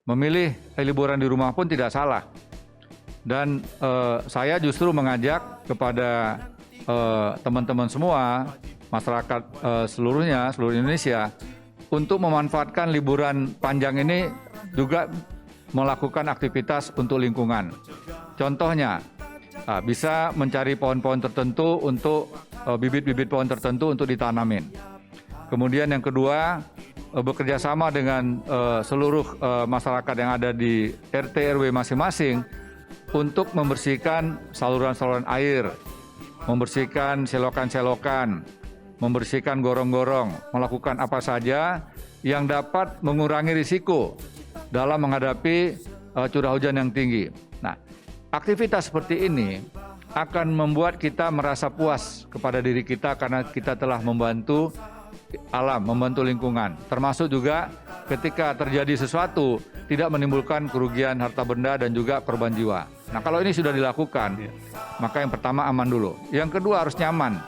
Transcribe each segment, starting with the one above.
memilih liburan di rumah pun tidak salah. Dan saya justru mengajak kepada teman-teman semua, masyarakat seluruh Indonesia, untuk memanfaatkan liburan panjang ini juga melakukan aktivitas untuk lingkungan. Contohnya, bisa mencari pohon-pohon tertentu untuk bibit-bibit pohon tertentu untuk ditanamin. Kemudian yang kedua, bekerja sama dengan seluruh masyarakat yang ada di RT RW masing-masing untuk membersihkan saluran-saluran air, membersihkan selokan-selokan, membersihkan gorong-gorong, melakukan apa saja yang dapat mengurangi risiko dalam menghadapi curah hujan yang tinggi. Nah, aktivitas seperti ini akan membuat kita merasa puas kepada diri kita karena kita telah membantu alam, membantu lingkungan. Termasuk juga ketika terjadi sesuatu tidak menimbulkan kerugian harta benda dan juga korban jiwa. Nah, kalau ini sudah dilakukan, maka yang pertama aman dulu. Yang kedua harus nyaman.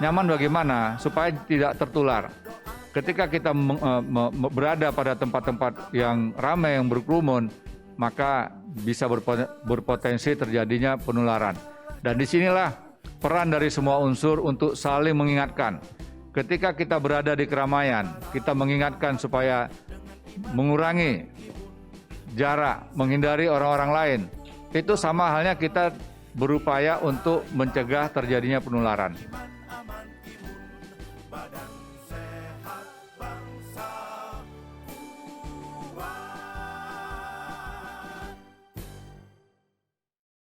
Nyaman bagaimana? Supaya tidak tertular. Ketika kita berada pada tempat-tempat yang ramai, yang berkerumun, maka bisa berpotensi terjadinya penularan. Dan disinilah peran dari semua unsur untuk saling mengingatkan. Ketika kita berada di keramaian, kita mengingatkan supaya mengurangi jarak, menghindari orang-orang lain. Itu sama halnya kita berupaya untuk mencegah terjadinya penularan.